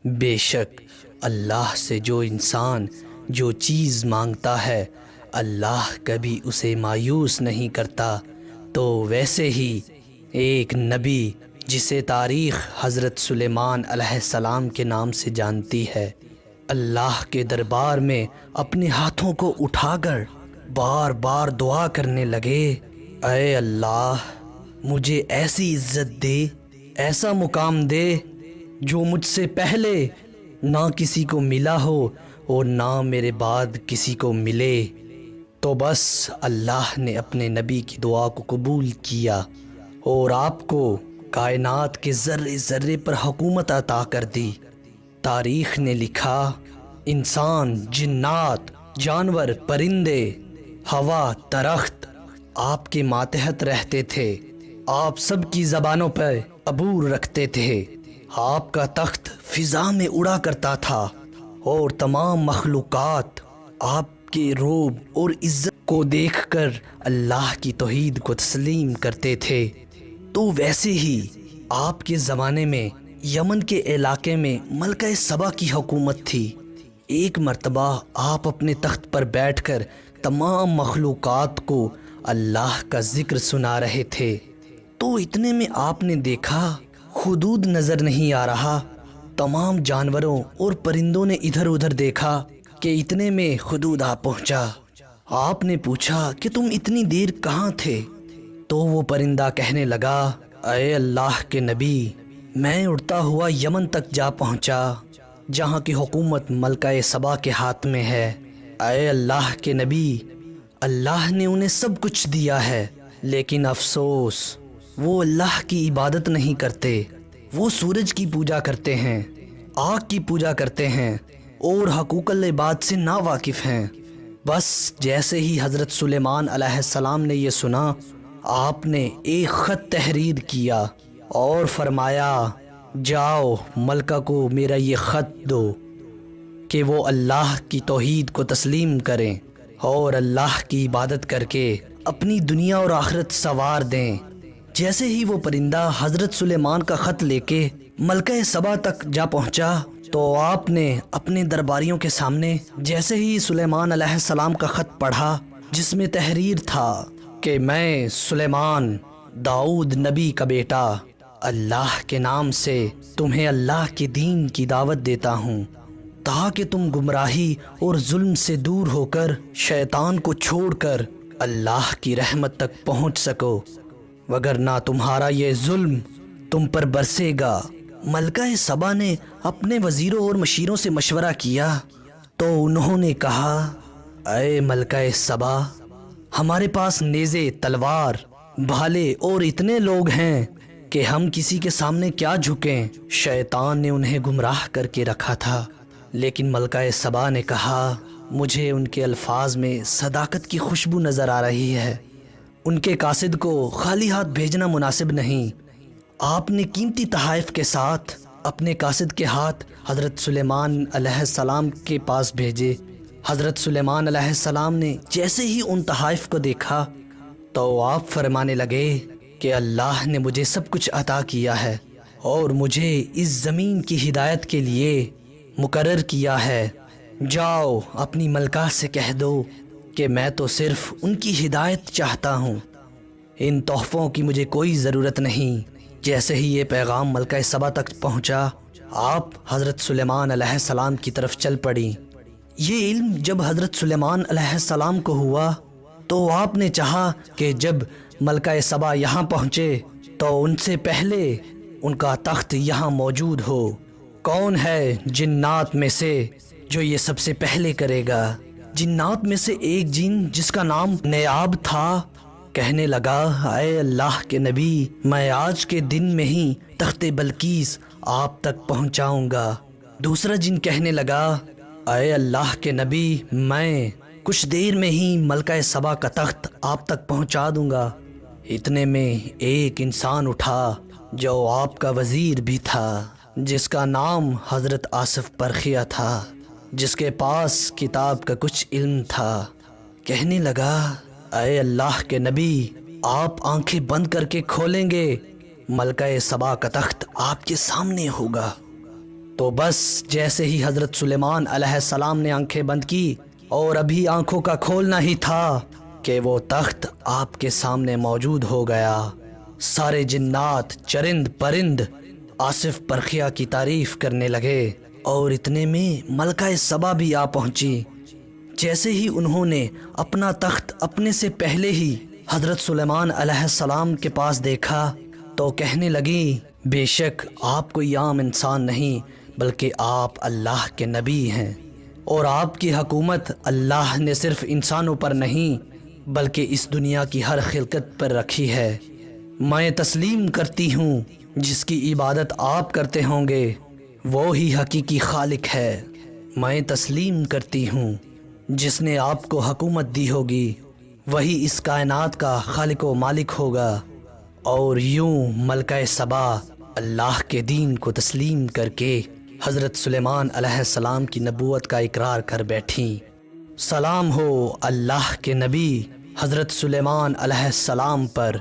بے شک اللہ سے جو انسان جو چیز مانگتا ہے اللہ کبھی اسے مایوس نہیں کرتا۔ تو ویسے ہی ایک نبی جسے تاریخ حضرت سلیمان علیہ السلام کے نام سے جانتی ہے، اللہ کے دربار میں اپنے ہاتھوں کو اٹھا کر بار بار دعا کرنے لگے، اے اللہ مجھے ایسی عزت دے، ایسا مقام دے جو مجھ سے پہلے نہ کسی کو ملا ہو اور نہ میرے بعد کسی کو ملے۔ تو بس اللہ نے اپنے نبی کی دعا کو قبول کیا اور آپ کو کائنات کے ذرے ذرے پر حکومت عطا کر دی۔ تاریخ نے لکھا انسان، جنات، جانور، پرندے، ہوا، درخت آپ کے ماتحت رہتے تھے، آپ سب کی زبانوں پر عبور رکھتے تھے، آپ کا تخت فضا میں اڑا کرتا تھا اور تمام مخلوقات آپ کے روب اور عزت کو دیکھ کر اللہ کی توحید کو تسلیم کرتے تھے۔ تو ویسے ہی آپ کے زمانے میں یمن کے علاقے میں ملکہ سبا کی حکومت تھی۔ ایک مرتبہ آپ اپنے تخت پر بیٹھ کر تمام مخلوقات کو اللہ کا ذکر سنا رہے تھے، تو اتنے میں آپ نے دیکھا حدود نظر نہیں آ رہا۔ تمام جانوروں اور پرندوں نے ادھر ادھر دیکھا کہ اتنے میں حدود آ پہنچا۔ آپ نے پوچھا کہ تم اتنی دیر کہاں تھے؟ تو وہ پرندہ کہنے لگا، اے اللہ کے نبی، میں اڑتا ہوا یمن تک جا پہنچا جہاں کی حکومت ملکہ سبا کے ہاتھ میں ہے۔ اے اللہ کے نبی، اللہ نے انہیں سب کچھ دیا ہے، لیکن افسوس وہ اللہ کی عبادت نہیں کرتے، وہ سورج کی پوجا کرتے ہیں، آگ کی پوجا کرتے ہیں اور حقوق العباد سے نا واقف ہیں۔ بس جیسے ہی حضرت سلیمان علیہ السلام نے یہ سنا، آپ نے ایک خط تحریر کیا اور فرمایا، جاؤ ملکہ کو میرا یہ خط دو کہ وہ اللہ کی توحید کو تسلیم کریں اور اللہ کی عبادت کر کے اپنی دنیا اور آخرت سنوار دیں۔ جیسے ہی وہ پرندہ حضرت سلیمان کا خط لے کے ملکہ سبا تک جا پہنچا، تو آپ نے اپنے درباریوں کے سامنے جیسے ہی سلیمان علیہ السلام کا خط پڑھا، جس میں تحریر تھا کہ میں سلیمان، داؤد نبی کا بیٹا، اللہ کے نام سے تمہیں اللہ کے دین کی دعوت دیتا ہوں تاکہ تم گمراہی اور ظلم سے دور ہو کر شیطان کو چھوڑ کر اللہ کی رحمت تک پہنچ سکو، وگرنہ تمہارا یہ ظلم تم پر برسے گا۔ ملکہ سبا نے اپنے وزیروں اور مشیروں سے مشورہ کیا، تو انہوں نے کہا، اے ملکہ سبا، ہمارے پاس نیزے، تلوار، بھالے اور اتنے لوگ ہیں کہ ہم کسی کے سامنے کیا جھکیں۔ شیطان نے انہیں گمراہ کر کے رکھا تھا، لیکن ملکہ سبا نے کہا، مجھے ان کے الفاظ میں صداقت کی خوشبو نظر آ رہی ہے، ان کے قاصد کو خالی ہاتھ بھیجنا مناسب نہیں۔ آپ نے قیمتی تحائف کے ساتھ اپنے قاصد کے ہاتھ حضرت سلیمان علیہ السلام کے پاس بھیجے۔ حضرت سلیمان علیہ السلام نے جیسے ہی ان تحائف کو دیکھا تو آپ فرمانے لگے کہ اللہ نے مجھے سب کچھ عطا کیا ہے اور مجھے اس زمین کی ہدایت کے لیے مقرر کیا ہے۔ جاؤ اپنی ملکہ سے کہہ دو کہ میں تو صرف ان کی ہدایت چاہتا ہوں، ان تحفوں کی مجھے کوئی ضرورت نہیں۔ جیسے ہی یہ پیغام ملکہ سبا تک پہنچا، آپ حضرت سلیمان علیہ السلام کی طرف چل پڑی۔ یہ علم جب حضرت سلیمان علیہ السلام کو ہوا تو آپ نے چاہا کہ جب ملکہ سبا یہاں پہنچے تو ان سے پہلے ان کا تخت یہاں موجود ہو۔ کون ہے جنات میں سے جو یہ سب سے پہلے کرے گا؟ جنات میں سے ایک جن جس کا نام نیاب تھا کہنے لگا، اے اللہ کے نبی، میں آج کے دن میں ہی تخت بلقیس آپ تک پہنچاؤں گا۔ دوسرا جن کہنے لگا، اے اللہ کے نبی، میں کچھ دیر میں ہی ملکہ سبا کا تخت آپ تک پہنچا دوں گا۔ اتنے میں ایک انسان اٹھا جو آپ کا وزیر بھی تھا، جس کا نام حضرت آصف پرخیہ تھا، جس کے پاس کتاب کا کچھ علم تھا۔ کہنے لگا، اے اللہ کے نبی، آپ آنکھیں بند کر کے کھولیں گے، ملکہ سبا کا تخت آپ کے سامنے ہوگا۔ تو بس جیسے ہی حضرت سلیمان علیہ السلام نے آنکھیں بند کی اور ابھی آنکھوں کا کھولنا ہی تھا کہ وہ تخت آپ کے سامنے موجود ہو گیا۔ سارے جنات، چرند پرند آصف پرخیا کی تعریف کرنے لگے اور اتنے میں ملکہ سبا بھی آ پہنچی۔ جیسے ہی انہوں نے اپنا تخت اپنے سے پہلے ہی حضرت سلیمان علیہ السلام کے پاس دیکھا تو کہنے لگی، بے شک آپ کوئی عام انسان نہیں بلکہ آپ اللہ کے نبی ہیں، اور آپ کی حکومت اللہ نے صرف انسانوں پر نہیں بلکہ اس دنیا کی ہر خلقت پر رکھی ہے۔ میں تسلیم کرتی ہوں جس کی عبادت آپ کرتے ہوں گے وہی حقیقی خالق ہے۔ میں تسلیم کرتی ہوں جس نے آپ کو حکومت دی ہوگی وہی اس کائنات کا خالق و مالک ہوگا۔ اور یوں ملکہ سبا اللہ کے دین کو تسلیم کر کے حضرت سلیمان علیہ السلام کی نبوت کا اقرار کر بیٹھیں۔ سلام ہو اللہ کے نبی حضرت سلیمان علیہ السلام پر۔